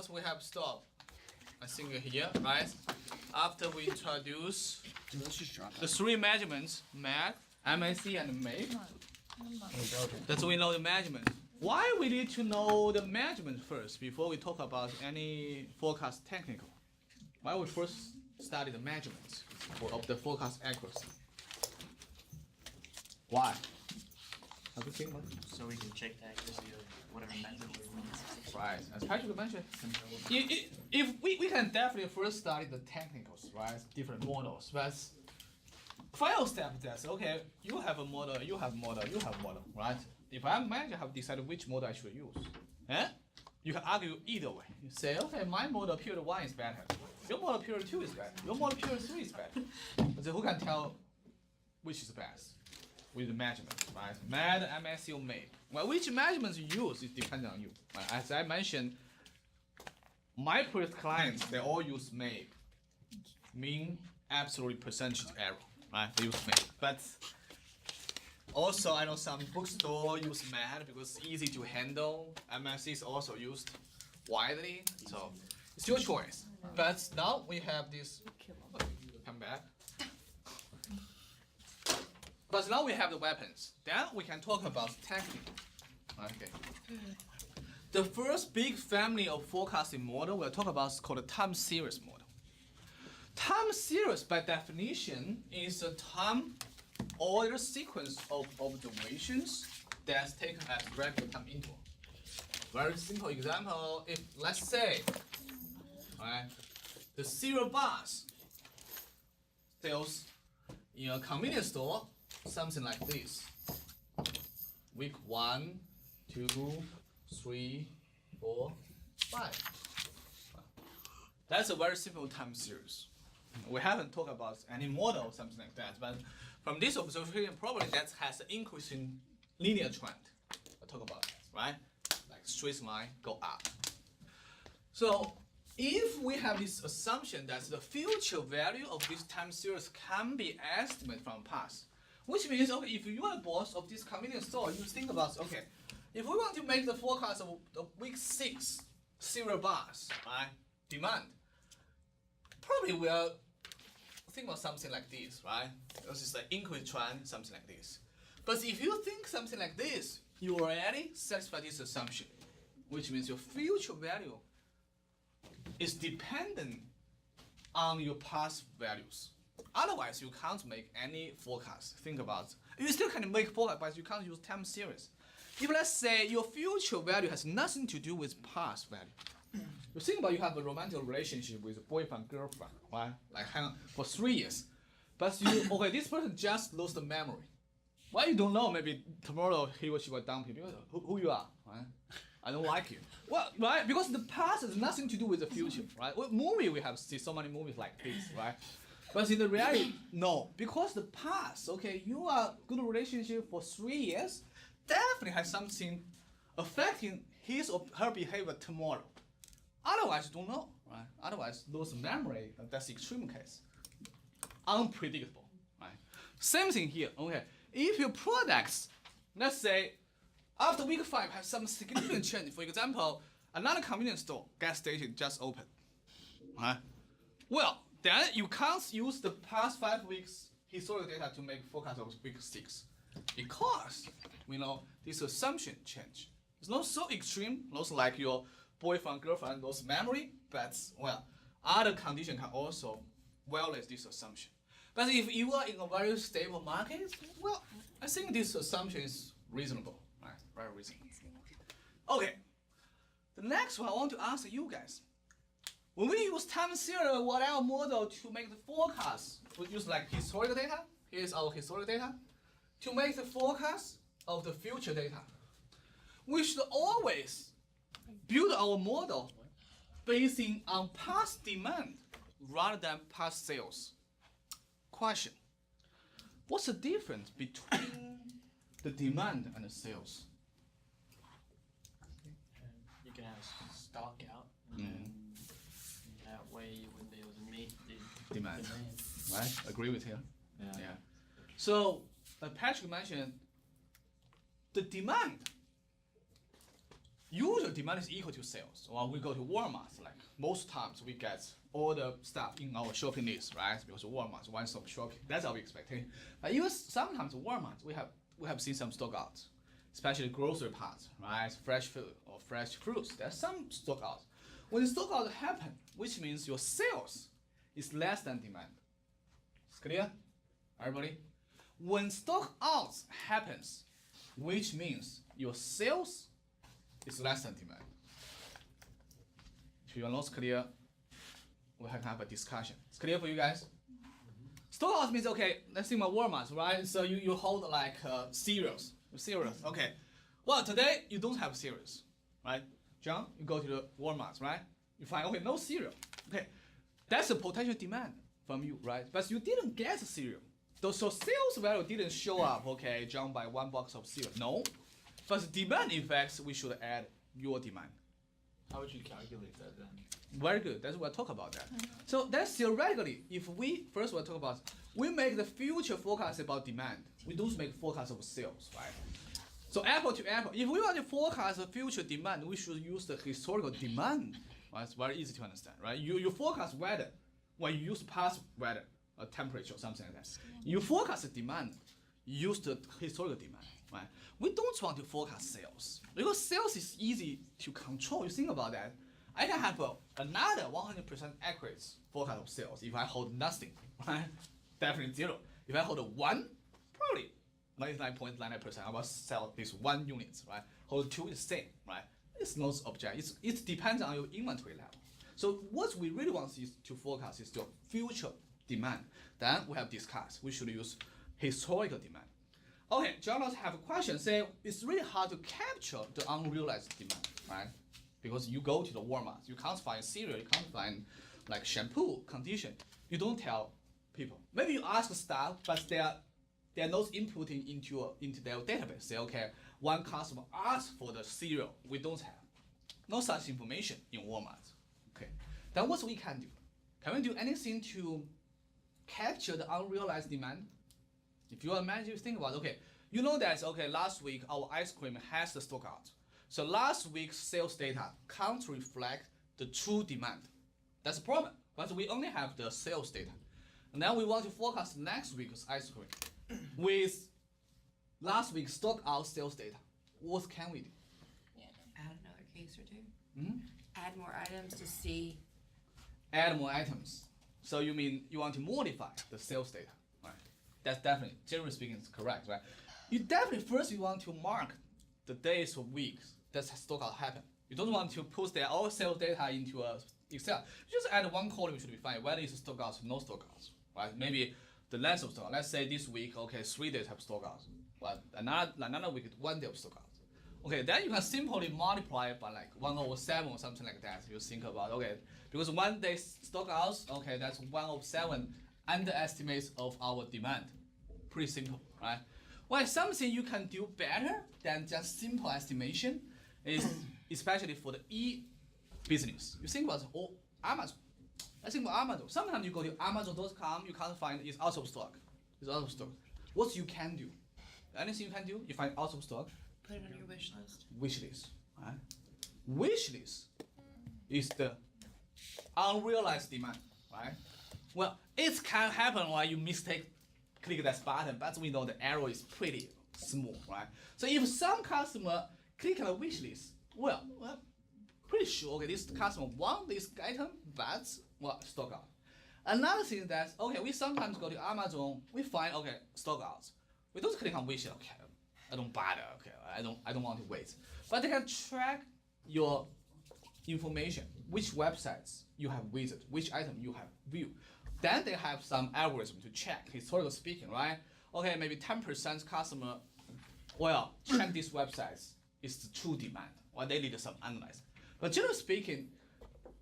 else we have stopped? I think here, right? After we introduce the three measurements, MAC, MAC, and MAPE, that's we know the measurement. Why we need to know the measurement first before we talk about any forecast technical? Why we first study the measurements of the forecast accuracy? Why? Have you think about it? So we can check the accuracy of whatever method we want. Right, as Patrick mentioned, if we can definitely first study the technicals, right? Different models, but final step that's okay. You have a model, you have model, you have model, right? If I'm manager, have decided which model I should use. Eh? You can argue either way. You say, okay, my model period 1 is better. Your model period 2 is better. Your model period 3 is better. But then who can tell which is best? With the measurement, right? MAD, MSE, or MAPE. Well, which measurements you use is dependent on you. Right? As I mentioned, my previous clients, they all use MAPE, mean absolute percentage error, right? They use MAPE. But also, I know some bookstore use MAD because it's easy to handle. MSE is also used widely, so it's your choice. But now we have this. Come back. But now we have the weapons. Then we can talk about technique. Okay. The first big family of forecasting model we'll talk about is called the time series model. Time series, by definition, is a time order sequence of observations that's taken as regular time interval. Very simple example. If let's say, right, the cereal bars sells in a convenience store. Something like this. Week 1, 2, 3, 4, 5. That's a very simple time series. We haven't talked about any model or something like that, but from this observation, probably that has an increasing linear trend. I'll talk about that, right? Like straight line go up. So if we have this assumption that the future value of this time series can be estimated from past, which means, okay, if you are the boss of this convenience store, you think about, okay, if we want to make the forecast of week 6 cereal bars, right, demand, probably we'll think about something like this, right? This is the increase trend, something like this. But if you think something like this, you already satisfy this assumption, which means your future value is dependent on your past values. Otherwise, you can't make any forecast. Think about it. You still can make forecast, but you can't use time series. If let's say your future value has nothing to do with past value. You think about you have a romantic relationship with a boyfriend, girlfriend, right? Like hang for 3 years. But you, okay, this person just lost the memory. Why you don't know? Maybe tomorrow he or she will dump you because who you are, right? I don't like you. Well, right? Because the past has nothing to do with the future, right? Well, movie we have seen so many movies like this, right? But in the reality, no. Because the past, okay, you are good relationship for 3 years, definitely has something affecting his or her behavior tomorrow. Otherwise, you don't know, right? Otherwise, lose memory, that's the extreme case. Unpredictable, right? Same thing here, okay. If your products, let's say, after week 5 have some significant change, for example, another convenience store, gas station just opened, right? Well, then you can't use the past 5 weeks historical data to make forecast of week 6 because we know this assumption change. It's not so extreme, not like your boyfriend, girlfriend lost memory, but well, other conditions can also violate this assumption. But if you are in a very stable market, well, I think this assumption is reasonable, right? Very reasonable. Okay, the next one I want to ask you guys. When we use time series whatever model to make the forecast, we use like historical data. Here's our historical data. To make the forecast of the future data, we should always build our model basing on past demand rather than past sales. Question: what's the difference between the demand and the sales? You can have stock out, and that way you wouldn't be able to meet the Demand. Right? Agree with him. Yeah. So, Patrick mentioned the demand. usual demand is equal to sales. Or we go to Walmart, like most times we get all the stuff in our shopping list, right? Because Walmart one-stop shopping. That's our expectation. But even sometimes Walmart, we have seen some stock outs, especially grocery parts, right? Fresh food or fresh fruits. There's some stock outs. When the stock out happen, which means your sales is less than demand. It's clear, everybody? When stock outs happens, which means your sales is less than demand. If you are not clear, we can have a discussion. It's clear for you guys? Stock outs means, okay, let's think about Walmart, right? So you hold like cereals. Okay. Well, today you don't have cereals, right? John, you go to the Walmart, right? You find, okay, no cereal. Okay, that's a potential demand from you, right? But you didn't get cereal. So sales value didn't show up, okay, John buy 1 box of cereal. No. But the demand effects, we should add your demand. How would you calculate that then? Very good. That's what I talk about that. So that's theoretically, if we first we'll talk about, we make the future forecast about demand. We don't make forecast of sales, right? So apple to apple. If we want to forecast the future demand, we should use the historical demand. Right? It's very easy to understand, right? You forecast weather when you use past weather, a temperature or something like that. You forecast the demand, use the historical demand, right? We don't want to forecast sales because sales is easy to control. You think about that. I can have another 100% accurate forecast of sales if I hold nothing, right? Definitely 0. If I hold 1, probably 99.99% I will sell this 1 unit, right? Hold 2 is same, right? It's not object. It depends on your inventory level. So what we really want is to forecast is the future demand. Then we have discussed we should use historical demand. Okay, John also have a question. Say it's really hard to capture the unrealized demand, right? Because you go to the Walmart, you can't find cereal, you can't find like shampoo, condition. You don't tell people. Maybe you ask staff, but they're not inputting into their database. Say, okay, one customer asked for the cereal, we don't have. No such information in Walmart. Okay. Then what we can do? Can we do anything to capture the unrealized demand? If you imagine, you think about, okay, you know that, okay, last week our ice cream has the stock out. So last week's sales data can't reflect the true demand. That's a problem, but we only have the sales data. And then we want to forecast next week's ice cream with last week's stock out sales data. What can we do? Yeah, add another case or two. Hmm? Add more items to see. Add more items. So you mean you want to modify the sales data, right? That's definitely, generally speaking, is correct, right? You definitely first you want to mark the days or weeks that stock out happen. You don't want to put their all sales data into a Excel. You just add one column should be fine. Whether it's stock outs or no stock outs, right? Maybe the length of stock. Let's say this week, okay, 3 days have stock outs, but another week 1 day of stock outs. Okay, then you can simply multiply it by like 1/7 or something like that. You think about, okay, because 1 day stock outs, okay, that's 1/7 underestimates of our demand. Pretty simple, right? Well, something you can do better than just simple estimation is especially for the e-business. You think about Amazon. I think about Amazon. Sometimes you go to Amazon.com, you can't find it's out of stock. It's out of stock. What you can do? Anything you can do? You find out of stock. Put it on your wish list. Wish list, right? Wish list is the unrealized demand, right? Well, it can happen while you click that button, but we know the error is pretty small, right? So if some customer click on a wish list, well, pretty sure, okay, this customer want this item, but well, stock out. Another thing is that, okay, we sometimes go to Amazon, we find, okay, stock out. We don't click on wish list, okay, I don't bother, okay, I don't want to wait. But they can track your information, which websites you have visited, which item you have viewed. Then they have some algorithm to check, historically speaking, right? Okay, maybe 10% customer, well, check these websites, it's the true demand, or they need some analyze. But generally speaking,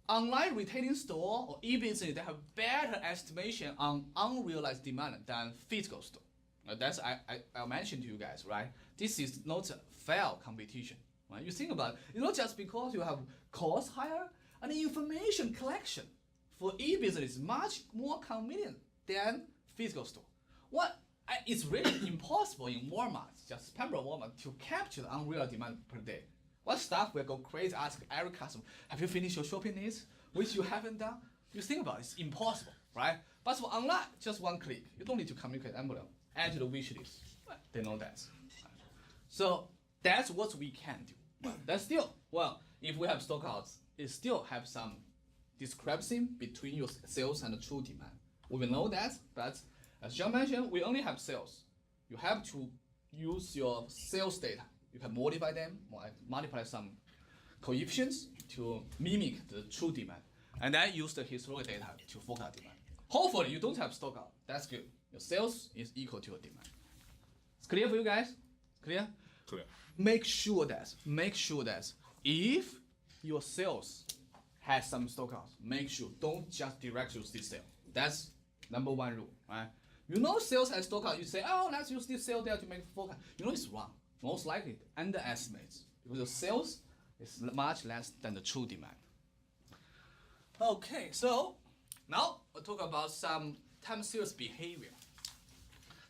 online retailing store or e-business, they have better estimation on unrealized demand than physical store. That's I mentioned to you guys, right? This is not a fair competition, right? You think about it, it's not just because you have cost higher, and the information collection for e-business is much more convenient than physical store. It's really impossible in Walmart, just Pembroke Walmart, to capture the unreal demand per day. What stuff will go crazy? Ask every customer, have you finished your shopping needs? Which you haven't done? You think about it, it's impossible, right? But for online, just one click. You don't need to communicate envelope. Add to the wish list. They know that. So that's what we can do. Well, that's still, well, if we have stockouts, it still have some discrepancy between your sales and the true demand. We will know that, but as John mentioned, we only have sales. You have to use your sales data. You can modify them, multiply some coefficients to mimic the true demand, and then use the historical data to forecast demand. Hopefully, you don't have stockout. That's good. Your sales is equal to your demand. It's clear for you guys? Clear? Clear. Make sure that if your sales has some stockouts, make sure don't just direct use this sale. That's number one rule, right? You know sales has stockout, you say, oh, let's use this sale there to make forecast. You know it's wrong. Most likely it underestimates because the sales is much less than the true demand. Okay, so now we'll talk about some time series behavior.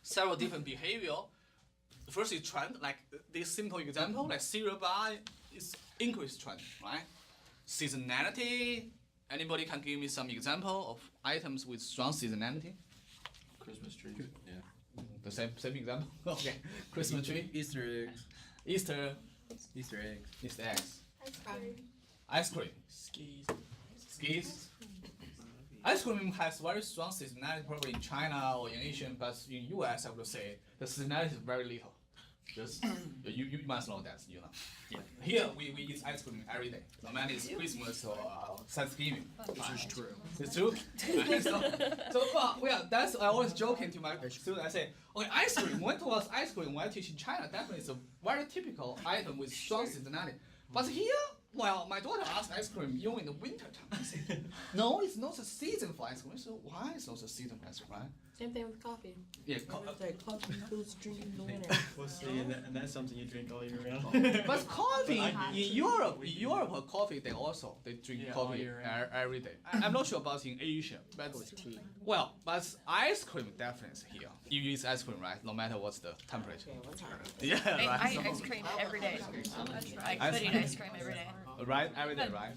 Several different behavior. First is trend, like this simple example, like cereal bar is increased trend, right? Seasonality, anybody can give me some example of items with strong seasonality? Christmas tree. Yeah. The same example? Okay, Christmas tree, Easter eggs. Easter, Easter eggs. Easter eggs, ice cream, Skis. skis. Ice cream has very strong seasonality, probably in China or in Asia, but in US, I would say the seasonality is very little. Just you must know that, you know. Yeah. Here we eat ice cream every day, no matter it's Christmas or Thanksgiving. Which is true. It's true. Well, that's I always joking to my students. I say, okay, ice cream. When towards ice cream, when I teach in China, definitely it's a very typical item with strong seasonality. But here, well, my daughter asked ice cream even in the winter time. I say, no, it's not a season for ice cream. So why is not a season for ice cream, right? Same thing with coffee. Yeah, Coffee who's drinking in the winter. Well, see, and that's something you drink all year round. but coffee But in Europe, coffee they drink Yeah, all coffee year round. every day. I'm not sure about in Asia, but well, but ice cream definitely is here. You use ice cream, right? No matter what's the temperature. Yeah, I right. eat ice cream every day. I Ice could eat cream. ice cream every day. Right, every day, right?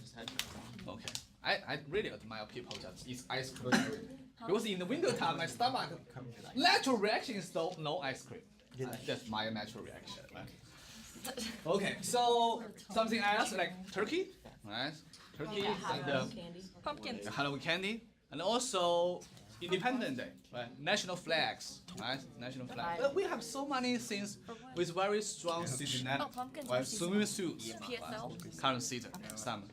Okay. I really admire people that eat ice cream every day. Because in the winter time, my stomach natural reaction is no ice cream. That's my natural reaction. Right? Okay, so something else like turkey, right? Turkey and Pumpkins. the Halloween candy, and also Independence Day, right? National flags, right? National flag. But we have so many things with very strong seasonality. Oh, pumpkins Right? are Swimming suits, PSL. current season, summer.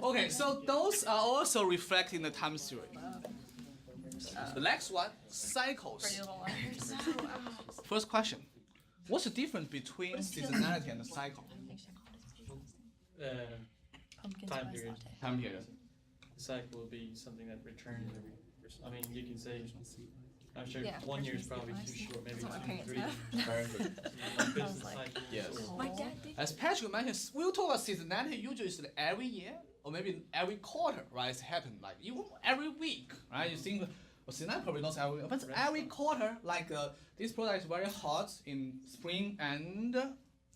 Okay, so those are also reflecting the time series. The next one, cycles. Pretty Little Liars. First question, what's the difference between seasonality and cycle? Time Pumpkin spice period. latte. Time period. The cycle will be something that returns every. I mean, you can say. I'm sure Yeah, 1 year is Christmas probably Eve too short. Maybe That's what my 2, parents 3. have. Very good. Business like- cycles Yes. or- My dad did. As Patrick mentioned, we'll talk about seasonality. Usually it's like every year or maybe every quarter, right? It's happen like even every week, right? You think, well, seasonality probably not every week, but every quarter, like this product is very hot in spring and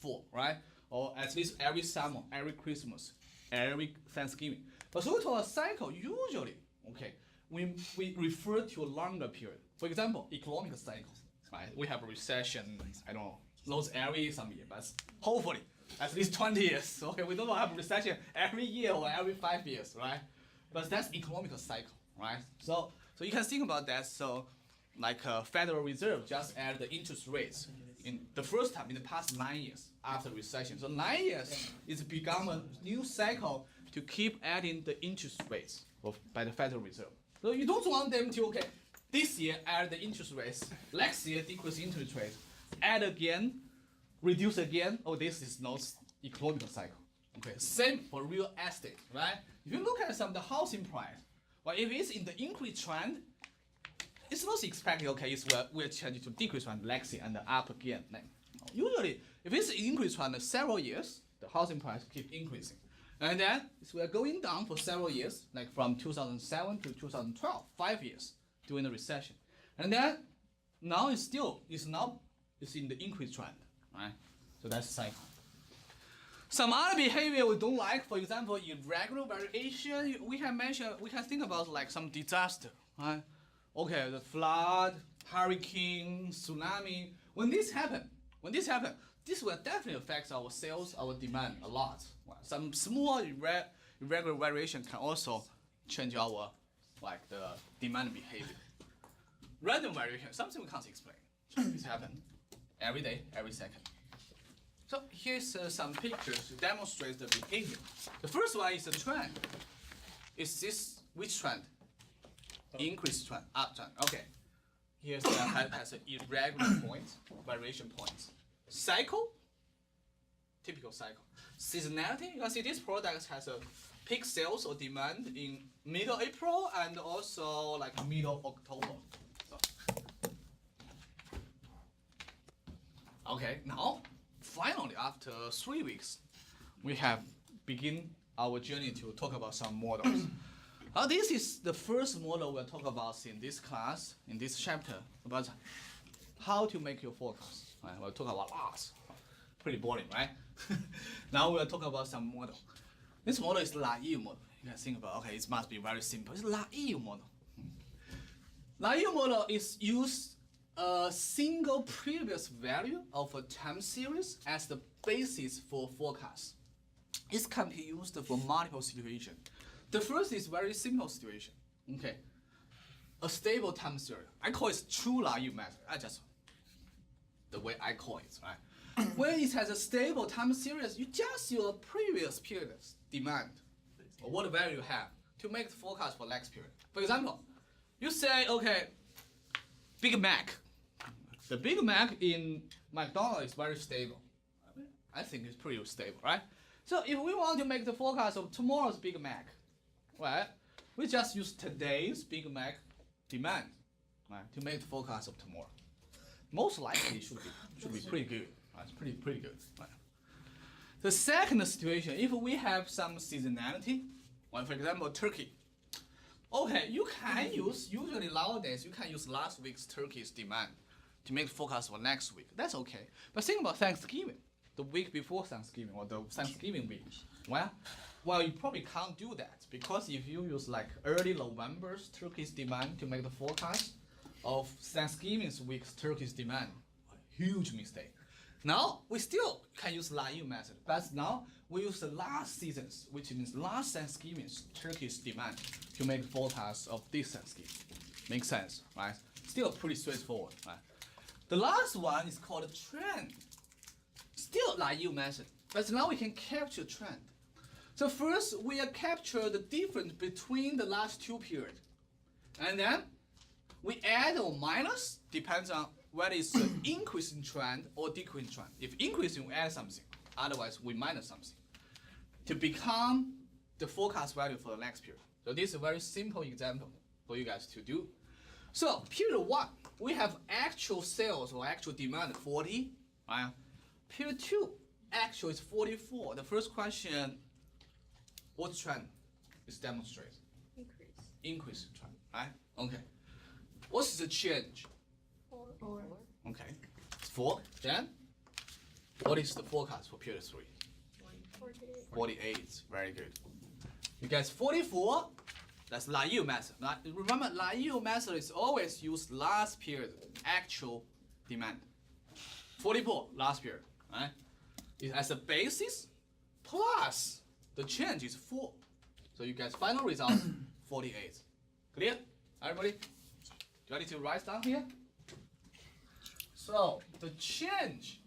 fall, right? Or at least every summer, every Christmas, every Thanksgiving. But so we talk about cycle. Usually, okay, we refer to a longer period. For example, economic cycle, right? We have a recession. I don't know, lost every some year, but hopefully at least 20 years. Okay, we don't have a recession every year or every 5 years, right? But that's economic cycle, right? So you can think about that. So like Federal Reserve just added the interest rates in the first time in the past 9 years after recession. So 9 years it's become a new cycle to keep adding the interest rates by the Federal Reserve. So you don't want them to, okay, this year add the interest rates, next year decrease interest rates, add again, reduce again. Oh, this is not economic cycle. Okay, same for real estate, right? If you look at some of the housing price, well, if it's in the increase trend, it's not expected, okay, it's will change to decrease trend next year and up again. Usually, if it's increase trend several years, the housing price keep increasing. And then we are going down for several years, like from 2007 to 2012, 5 years during the recession. And then now it's in the increase trend, right? So that's cycle. Some other behavior we don't like, for example, irregular variation. We can think about like some disaster, right? Okay, the flood, hurricane, tsunami. When this happen, this will definitely affect our sales, our demand a lot. Some small irregular variation can also change our like the demand behavior. Random variation, something we can't explain. This happen every day, every second. So here's some pictures to demonstrate the behavior. The first one is the trend. Is this which trend? Increase trend, uptrend. Okay. Here's the has an irregular point, variation points. Cycle, typical cycle. Seasonality, you can see this product has a peak sales or demand in middle April and also like middle October. So. Okay, now finally after 3 weeks, we have begin our journey to talk about some models. This is the first model we'll talk about in this class, in this chapter, about how to make your forecast. Right? We'll talk about loss. Pretty boring, right? Now we'll talk about some model. This model is naive model. You can think about, okay, it must be very simple. It's naive model. Naive model is use a single previous value of a time series as the basis for forecast. It can be used for multiple situations. The first is very simple situation. Okay, a stable time series. I call it true naive method. I just the way I call it, right? When it has a stable time series, you just use a previous period's demand or what value you have to make the forecast for next period. For example, you say, okay, Big Mac. The Big Mac in McDonald's is very stable. I think it's pretty stable, right? So if we want to make the forecast of tomorrow's Big Mac, right, we just use today's Big Mac demand, right, to make the forecast of tomorrow. Most likely should be pretty good. Right? It's pretty good. Right? The second situation, if we have some seasonality, well, for example, turkey. Okay, you can use usually nowadays you can use last week's turkey's demand to make the forecast for next week. That's okay. But think about Thanksgiving, the week before Thanksgiving or the Thanksgiving week. Well, you probably can't do that because if you use like early November's turkey's demand to make the forecast of Thanksgiving's week's turkey's demand, a huge mistake. Now we still can use naive method, but now we use the last season's, which means last Thanksgiving's turkey's demand to make forecast of this Thanksgiving. Makes sense, right? Still pretty straightforward, right? The last one is called trend. Still naive method, but now we can capture trend. So first we capture the difference between the last two periods, and then we add or minus, depends on whether it's an increasing trend or decreasing trend. If increasing, we add something. Otherwise, we minus something to become the forecast value for the next period. So this is a very simple example for you guys to do. So period 1, we have actual sales or actual demand 40. Right? Period 2, actual is 44. The first question, what trend is demonstrated? Increase trend, right? Okay. What's the change? 4. Okay. It's 4. Then, what is the forecast for period 3? 48. Very good. You guys, 44, that's naive method. Remember, naive method is always use last period actual demand. 44, last period, right? It has a basis plus the change is 4. So you guys, final result, 48. Clear? Everybody? Do I need to write down here? So the change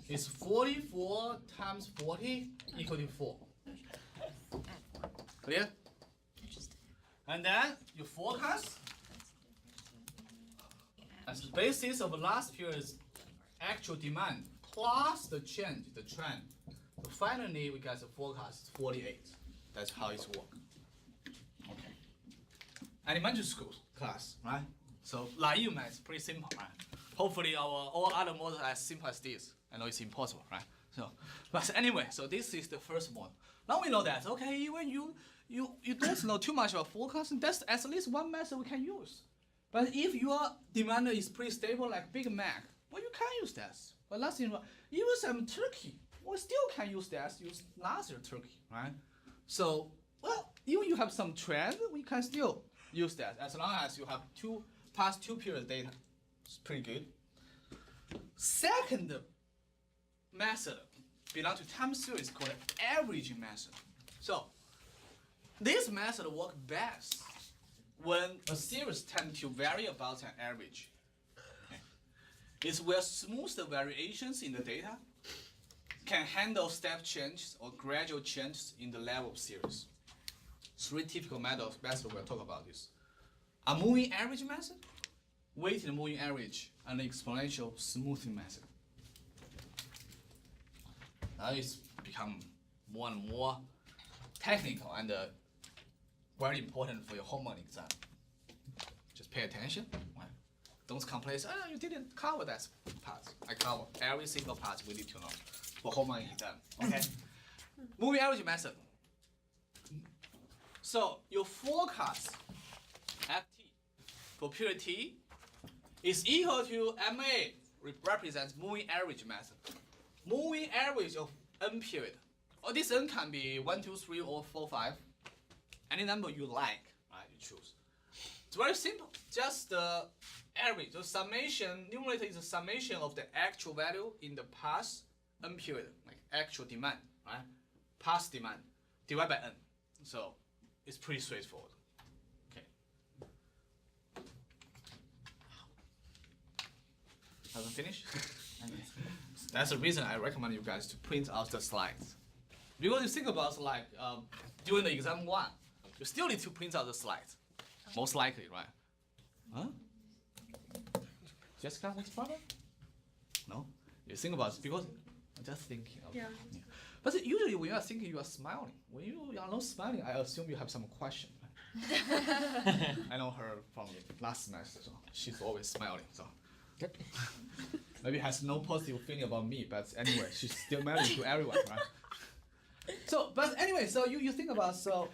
is 44 times 40 equal to 4. Clear? And then your forecast as the basis of last period's actual demand plus the change, the trend. So finally, we got the forecast 48. That's how it's work. Okay. Elementary school class, right? So naive math is pretty simple, right? Hopefully our all other models are as simple as this. I know it's impossible, right? So, but anyway, so this is the first model. Now we know that, okay, even you don't know too much about forecasting, that's at least one method we can use. But if your demand is pretty stable, like Big Mac, well, you can use that. But last thing, even some turkey, we still can use that. Use last year turkey, right? So, well, even you have some trend, we can still use that as long as you have past two period data. It's pretty good. Second method belongs to time series called averaging method. So, this method works best when a series tends to vary about an average. Okay. It's where smooth variations in the data can handle step changes or gradual changes in the level of series. Three typical methods we'll talk about this. A moving average method, weighted moving average, and an exponential smoothing method. Now it's become more and more technical and very important for your homework exam. Just pay attention. Right? Don't complain, oh, you didn't cover that part. I cover every single part we need to know for homework exam. Okay? Moving average method. So your forecast FT for period T is equal to MA represents moving average method. Moving average of n period. Or this n can be 1, 2, 3, or 4, 5. Any number you like, right? You choose. It's very simple. Just the average. The summation, numerator is the summation of the actual value in the past n period, like actual demand, right? Past demand divided by n. So it's pretty straightforward. Okay. Hasn't finished? That's the reason I recommend you guys to print out the slides. Because you think about like during the exam 1, you still need to print out the slides. Most likely, right? Huh? Jessica, what's the problem? No? You think about it because I'm just thinking. Okay. Yeah. But usually when you are thinking, you are smiling. When you are not smiling, I assume you have some question. I know her from last semester, so she's always smiling. So maybe has no positive feeling about me, but anyway, she's still smiling to everyone, right? So, but anyway, so you think about, so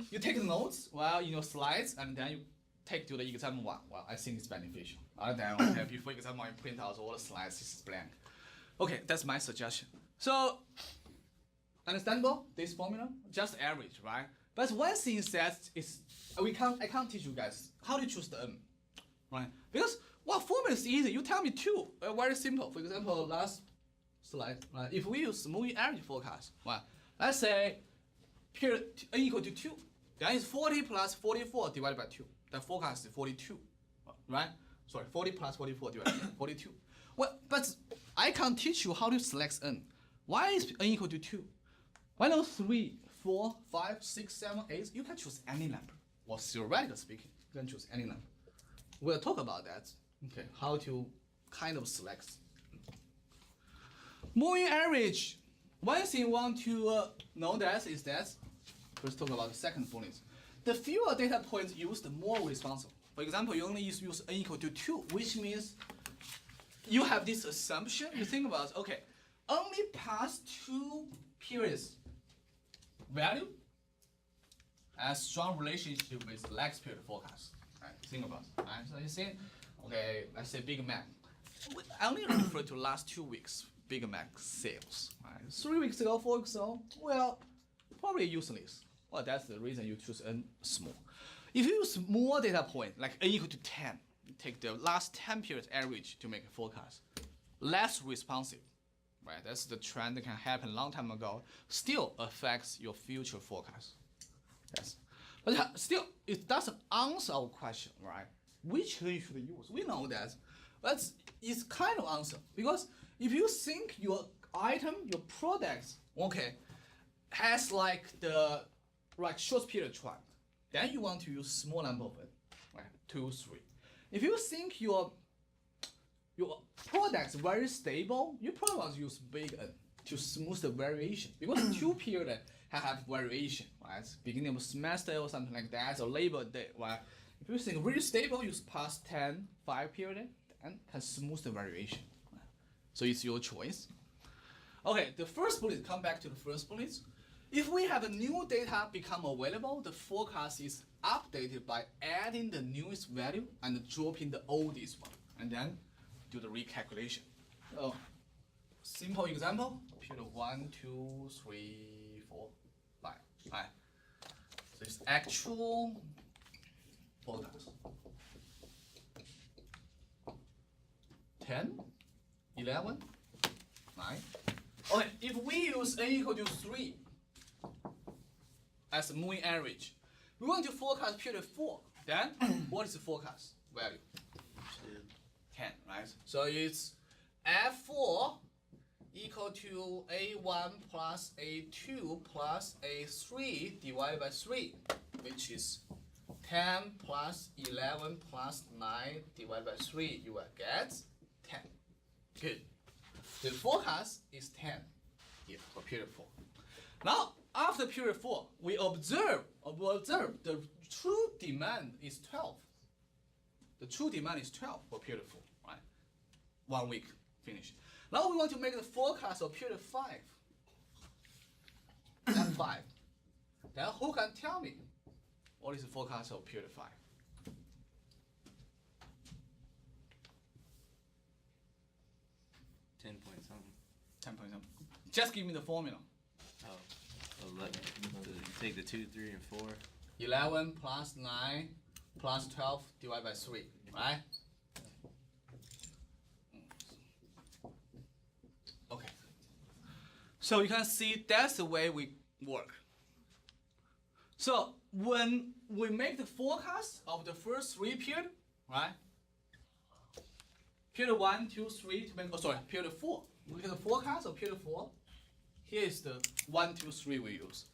you take notes while in your slides, and then you take to the exam 1. Well, I think it's beneficial. Other than okay, before exam 1, you print out all the slides, it's blank. Okay, that's my suggestion. So, understandable, this formula? Just average, right? But one thing is that I can't teach you guys how to choose the n, right? Because, well, formula is easy. You tell me 2, very simple. For example, last slide, right? If we use moving average forecast, right? Let's say period n equal to 2, then it's 40 plus 44 divided by 2. The forecast is 42, right? Sorry, 40 plus 44 divided by 42. Well, but I can't teach you how to select n. Why is n equal to 2? Why not 3, 4, 5, 6, 7, 8? You can choose any number. Or theoretically speaking, you can choose any number. We'll talk about that. Okay, how to kind of select. Moving average. One thing you want to know that is that, let's talk about the second point. The fewer data points used, the more responsible. For example, you only use n equal to 2, which means you have this assumption. You think about, okay, only past 2 periods value has strong relationship with next period forecast. Right? Think about it. Right? So you see, okay, let's say Big Mac. I only refer to last 2 weeks Big Mac sales. Right? 3 weeks ago, 4 weeks ago, well, probably useless. Well, that's the reason you choose n small. If you use more data point, like n equal to 10, you take the last 10 periods average to make a forecast. Less responsive. Right, that's the trend that can happen a long time ago. Still affects your future forecast. Yes, but still, it doesn't answer our question, right? Which you should use? We know that, but it's kind of answer because if you think your item, your product, okay, has like the short period trend, then you want to use small number of it, right? 2, 3. If you think your product's very stable, you probably want to use big N to smooth the variation because 2 period have variation, right? Beginning of semester or something like that, or Labor Day, right? If you think really stable, use past 10, 5 period, and can smooth the variation. Right? So it's your choice. Okay, the first bullet, come back to the first bullet. If we have a new data become available, the forecast is updated by adding the newest value and dropping the oldest one, and then do the recalculation. So, simple example, period 1, 2, 3, 4, 5. Right. So it's actual forecast. 10, 11, 9. Okay, if we use n equal to 3 as a moving average, we want to forecast period 4. Then, what is the forecast value? 10, right? So it's F4 equal to A1 plus A2 plus A3 divided by 3, which is 10 plus 11 plus 9 divided by 3. You will get 10. Good. The forecast is 10 here for period 4. Now, after period 4, we observe the true demand is 12. The true demand is 12 for period 4, right? 1 week, finish. Now we want to make the forecast of period 5. F5. Then who can tell me what is the forecast of period 5? Just give me the formula. Oh, 11. So you take the 2, 3, and 4. 11 plus 9 plus 12 divided by 3, right? Okay. So you can see that's the way we work. So when we make the forecast of the first 3 periods, right? Period 1, 2, 3 to make, period 4. We make the forecast of period 4. Here is the 1, 2, 3 we use.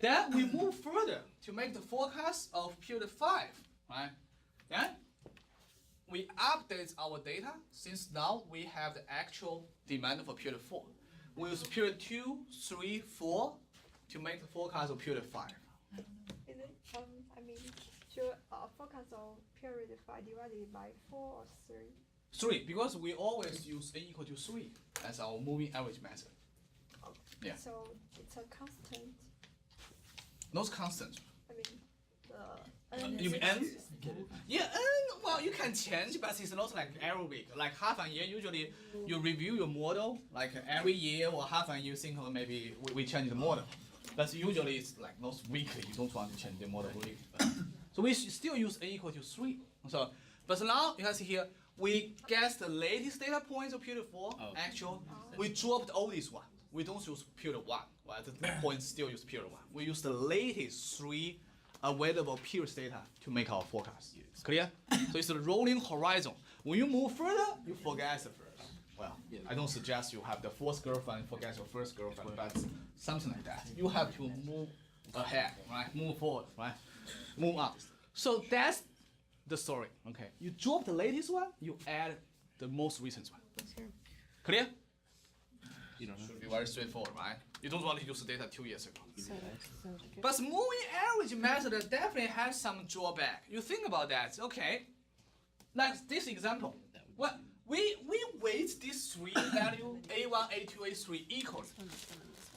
Then we move further to make the forecast of period 5, right? Then we update our data since now we have the actual demand for period 4. We use period 2, 3, 4 to make the forecast of period 5. Is it, I mean, should forecast of period 5 divided by 4 or 3? 3, because we always use n equal to 3 as our moving average method. Yeah. So it's a constant. Those constants. I mean, You mean n? Yeah, n, well, you can change, but it's not like every week. Like half a year, usually you review your model, like every year or half a year, you think maybe we change the model. But usually it's like not weekly, you don't want to change the model weekly. So we still use n equal to 3. So, but now you can see here, we guess the latest data points of period 4, actual. We dropped all these one. We don't use period 1, right? The points still use period 1. We use the latest 3 available period data to make our forecast. Clear? So it's a rolling horizon. When you move further, you forget the first. Well, I don't suggest you have the fourth girlfriend and forget your first girlfriend, but something like that. You have to move ahead, right? Move forward, right? Move up. So that's the story. Okay. You drop the latest one, you add the most recent one. Clear? You don't know. Should be very straightforward, right? You don't want to use the data 2 years ago. But moving average method definitely has some drawback. You think about that, okay? Like this example. Well, we weight these 3 value A1, A2, A3 equals.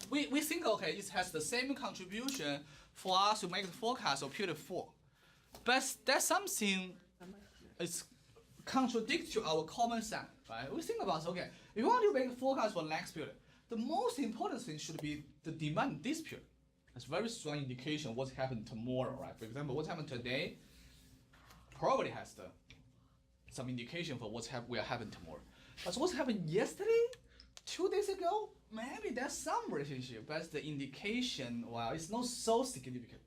We think, okay, it has the same contribution for us to make the forecast of period 4. But that's something is contradict to our common sense, right? We think about, okay, if you want to make a forecast for next period, the most important thing should be the demand this period. It's a very strong indication of what's happening tomorrow, right? For example, what's happening today probably has some indication for what's will happen tomorrow. But what's happened yesterday, 2 days ago, maybe there's some relationship, but the indication, well, it's not so significant.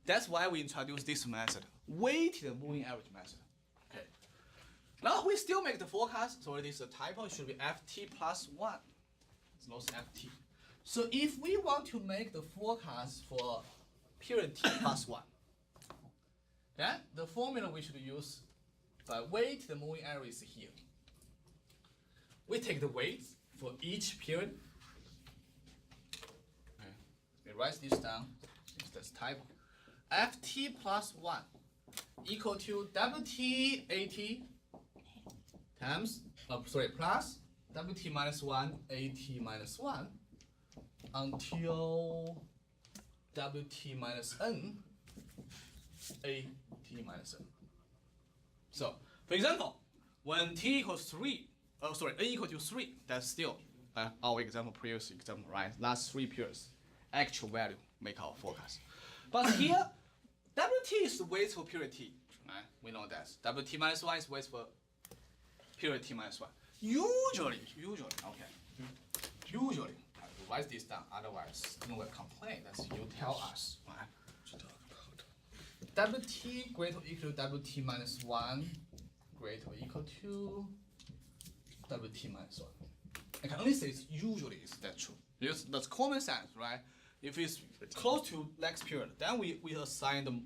That's why we introduced this method, weighted moving average method. Okay. Now we still make the forecast. So this is a typo. It should be ft plus 1. It's not ft. So if we want to make the forecast for period t plus 1, then the formula we should use by weight the moving average is here. We take the weights for each period. Okay. We write this down. That's typo. ft plus 1 equal to wt at times, plus wt minus 1 at minus 1 until Wt minus n, At minus n. So, for example, when t equals 3, A equal to 3, that's still our example, previous example, right? Last 3 periods, actual value make our forecast. But here, Wt is the weight for period t, right? We know that. Wt minus 1 is weight for period t minus 1. Usually, okay. Usually, I write this down, otherwise no one complain. That's you tell us, right? Wt greater or equal to Wt minus 1 greater or equal to Wt minus 1. I can only say it's usually is that true. Because that's common sense, right? If it's close to next period, then we assign the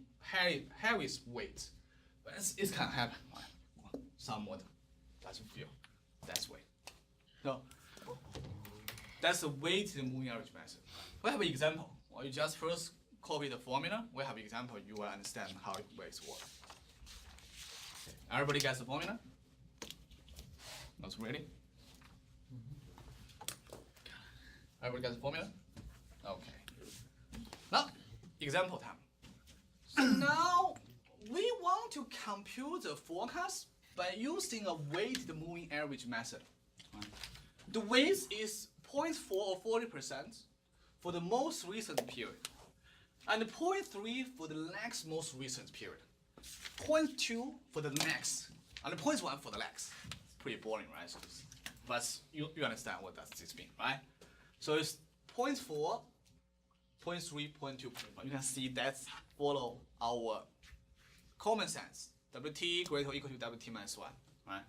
heaviest weight. But it can happen, right? Somewhat doesn't feel that way. So that's the weighted moving average method. We have an example. Or you just first copy the formula. We have an example. You will understand how weights work. Everybody gets the formula? Not ready? Everybody gets the formula? Okay. Now, example time. So now we want to compute the forecast by using a weighted moving average method. The weight is 0.4 or 40% for the most recent period, and 0.3 for the next most recent period, 0.2 for the next, and 0.1 for the next. Pretty boring, right? So but you understand what does this mean, right? So it's 0.4, 0.3, 0.2, 0.1. You can see that's follow our common sense. Wt greater or equal to Wt minus 1, right?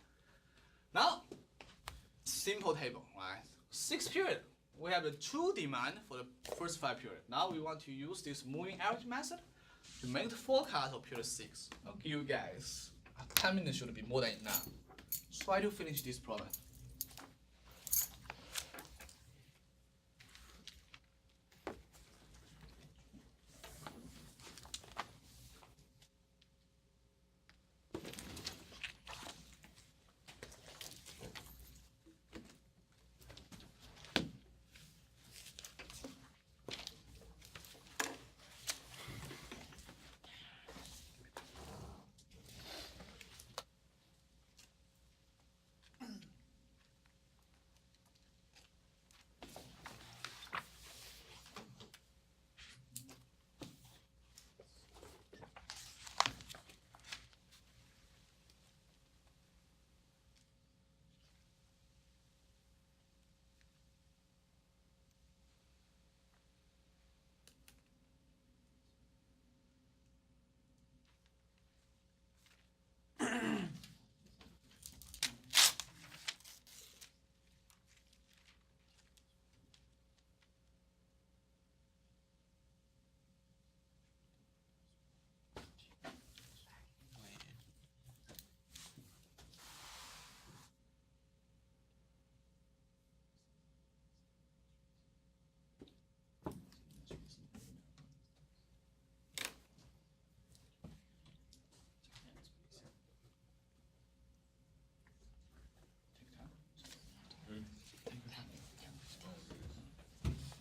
Now, simple table, right? 6 period. We have the true demand for the first 5 period. Now we want to use this moving average method to make the forecast of period 6. Okay, you guys, 10 minutes should be more than enough. Try to finish this problem.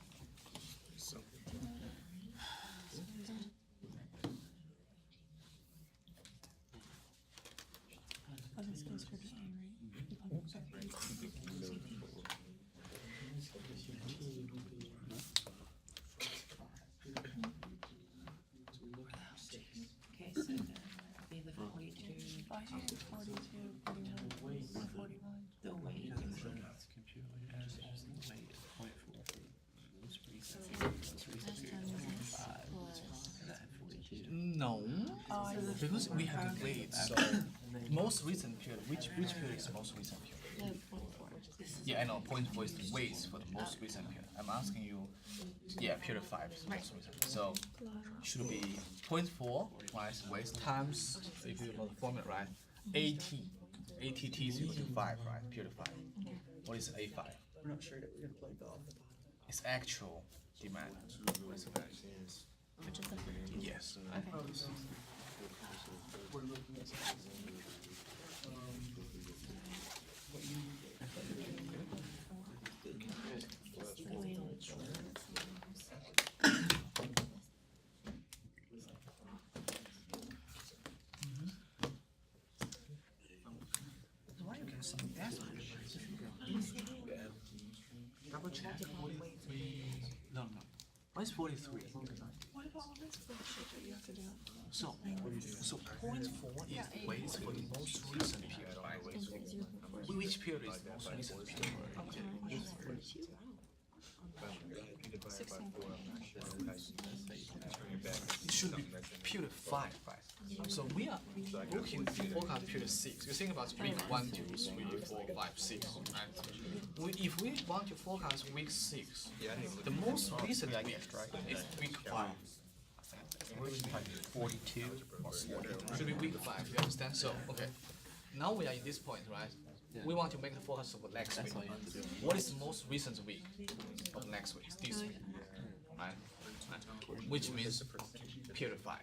Okay, so then be the 42, 42, 41, 41. The weight. No, because we have the weight. So most recent period. Which period is the most recent period? No, 44. Yeah, I know. 0.4 is the weight for the most recent period. I'm asking you. Yeah, period 5 is the most recent. So should be 0.4 minus weight times. If you know the formula, right? ATT is equal to 5, right? Period 5. What is A5? We're not sure that we're gonna play golf. It's actual demand. What is the value? Which is the 42. Yes. We're looking at Why is 43? What about all this bullshit that you have to do? So 0.4 is the weight for the most recent period. Which period is the most recent period? It should be period 5, right? So we are looking to forecast period 6. You think about week 1, 2, 3, 4, 5, 6, right? If we want to forecast week 6, the most recent week is week 5. 42. Should be week 5, you understand? So, okay. Now we are in this point, right? We want to make the forecast of next week. What is the most recent week of next week? This week, right? Which means period 5.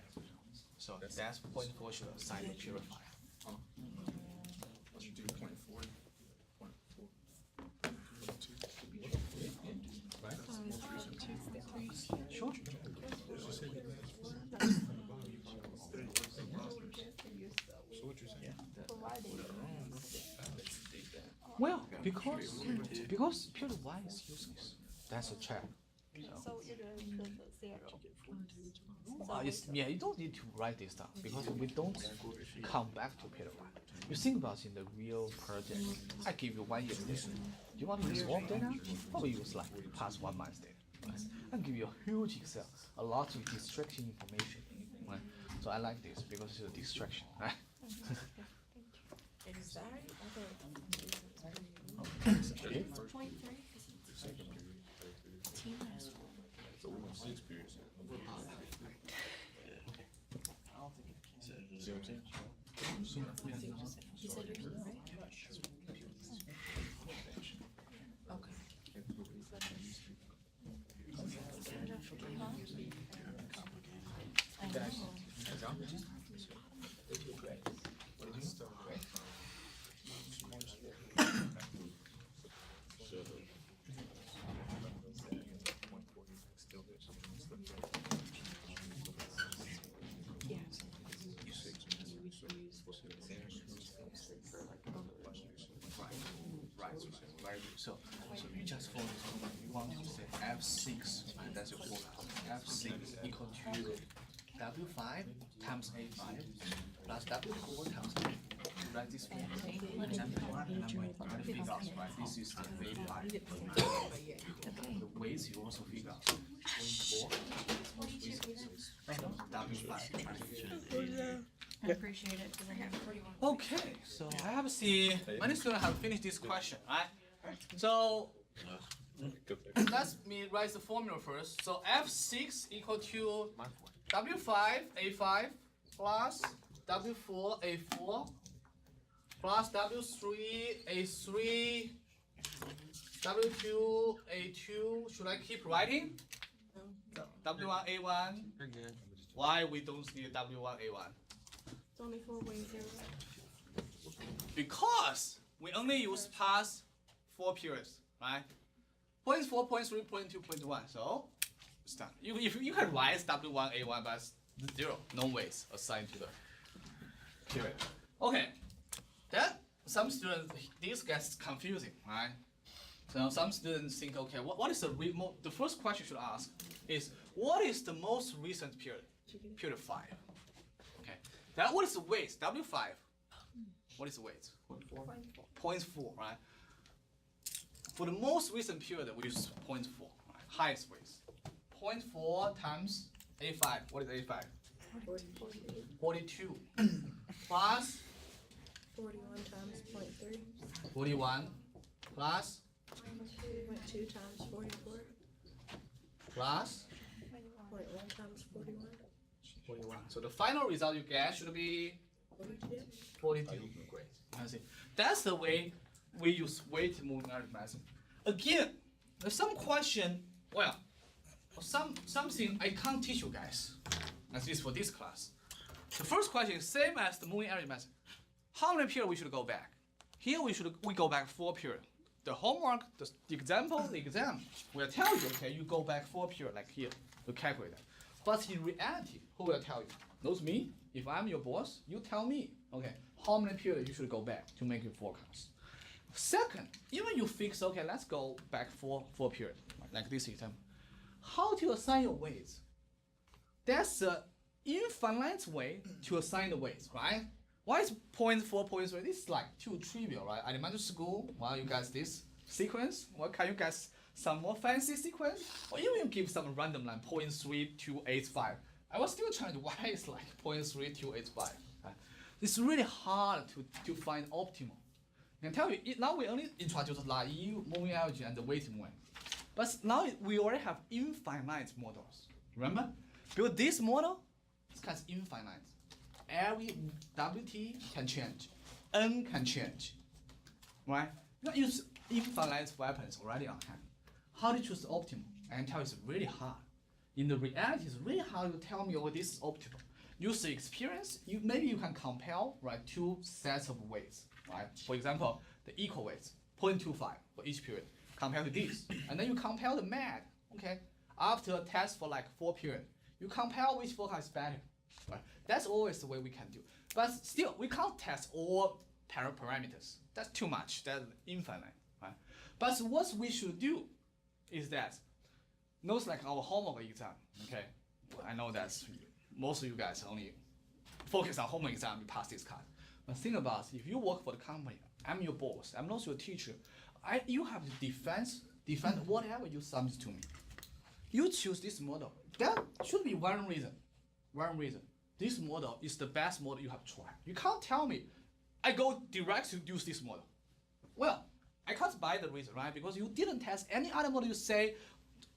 So that's 0.4 should assign to period 5. Sure. Well, because period 1 is useless. That's a check. So you just put the 0. Yeah, you don't need to write this down because we don't come back to period 1. You think about in the real project. I give you 1 year data. Do you want to use warm data? Probably use like past 1 month's data. Right? I give you a huge Excel, a lot of distraction information. Right? So I like this because it's a distraction. Right? Okay. You said yours, right? So you just follow this one. You want to say F6, and that's your forecast. F6 equal to W5 times A5 plus W4 times A. Write this one. Figure out, right? This is the A5. The weights you also figure out. 4 W5. I appreciate it because I have 41. Okay, so I have seen many students have finished this question, right? So let me write the formula first. So F6 equal to W5 A5 plus W4 A4 plus W3 A3 W2 A2. Should I keep writing? W1 A1. You're good. Why we don't need W1 A1? It's only 4 ways 0. Because we only use past 4 periods, right? 0.4, 0.3, 0.2, 0.1. So it's done. You can write W1, A1, but 0. No ways assigned to the period. Okay. Then some students, this gets confusing, right? So some students think, okay, what is the first question you should ask is, what is the most recent period? Period 5. Okay. Then what is the weight? W5. What is the weight? 0.4, right? For the most recent period, we use 0.4, right? Highest weight. 0.4 times A5. What is A5? 42. Plus 41 times 0.3. 41 plus 0.2 times 44. plus 0.1 times 41. 41. So the final result you get should be 42. Great. I see. That's the way we use weight moving arithmetic. Again, there's some question, well, something I can't teach you guys, at least for this class. The first question is same as the moving arithmetic. How many periods we should go back? Here we go back 4 periods. The homework, the example, the exam will tell you, okay, you go back 4 periods like here to calculate that. But in reality, who will tell you? Not me. If I'm your boss, you tell me, okay, how many periods you should go back to make your forecast. Second, even you fix, okay, let's go back 4 periods, like this example. how to assign your weights. That's an infinite way to assign the weights, right? Why is 0.4, 0.3? This is like too trivial, right? Elementary school, well, you guys this sequence. Well, can you guys some more fancy sequence? Or even you give some random like 0.3285. I was still trying to why it's like 0.3285. It's really hard to find optimal. I can tell you, now we only introduce Laïu, moving average, and the weighting way. But now we already have infinite models. Remember? Because this model is kind of infinite. Every WT can change. N can change. Right? You can use infinite weapons already on hand. How to choose the optimal? I can tell you it's really hard. In the reality, it's really hard to tell me, oh, this is optimal. Use the experience, maybe you can compare, right, two sets of weights, right? For example, the equal weights, 0.25 for each period, compared to this. And then you compare the MAD, okay? After a test for like 4 periods, you compare which forecast is better, right? That's always the way we can do. But still, we can't test all parameters. That's too much, that's infinite, right? But what we should do is that, knows like our homework exam, okay? I know that's most of you guys only focus on homework exam, you pass this class. But think about if you work for the company, I'm your boss, I'm not your teacher. You have to defend whatever you submit to me. You choose this model. That should be one reason. One reason. This model is the best model you have tried. You can't tell me, I go direct to use this model. Well, I can't buy the reason, right? Because you didn't test any other model. You say,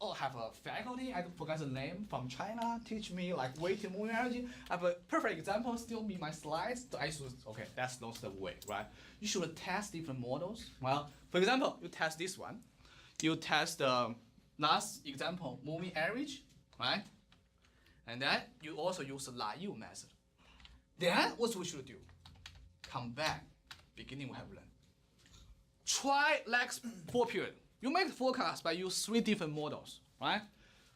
oh, have a faculty, I forgot the name, from China, teach me like weighted moving energy. I have a perfect example, still meet my slides. So I should, okay, that's not the way, right? You should test different models. Well, for example, you test this one. You test the last example, moving average, right? And then you also use the Laïu method. Then what we should do? Come back, beginning we have learned. Try next 4 period. You make the forecast by use 3 different models, right?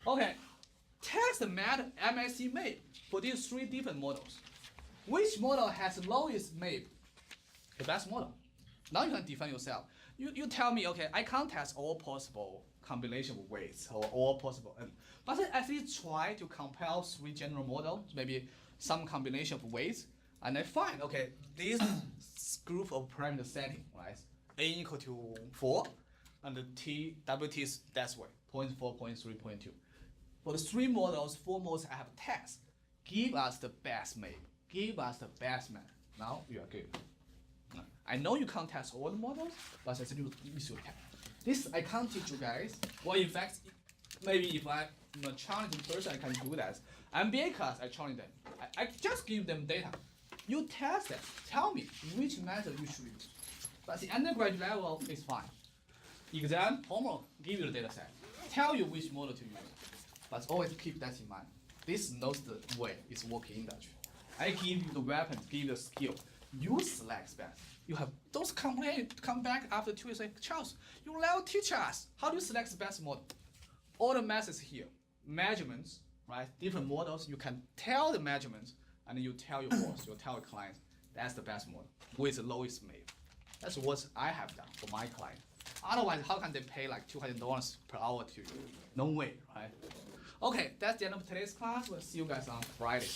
Okay, test the MSE MAPE for these 3 different models. Which model has the lowest MAPE? The best model. Now you can define yourself. You tell me, okay, I can't test all possible combination of weights or all possible, but at least try to compare 3 general models, maybe some combination of weights, and I find, okay, this group of parameter setting, right? A equal to 4. And the WT is that way, 0.4, 0.3, 0.2. For the 3 models, 4 models I have a test. Give us the best MAPE. Give us the best map. Now you are good. I know you can't test all the models, but I still should test. This I can't teach you guys. Well, in fact, maybe if I'm a challenging person, I can do that. MBA class, I challenge them. I just give them data. You test it. Tell me which method you should use. But the undergraduate level is fine. Exam, homework, give you the data set. Tell you which model to use. But always keep that in mind. This is not the way it's working industry. I give you the weapons, give you the skill. You select best. You have those complain come back after 2 years say, Charles, you never teach us. How do you select the best model? All the methods here. Measurements, right? Different models. You can tell the measurements and you tell your boss, you tell your client, that's the best model with the lowest MAPE. That's what I have done for my client. Otherwise, how can they pay like $200 per hour to you? No way, right? Okay, that's the end of today's class. We'll see you guys on Friday.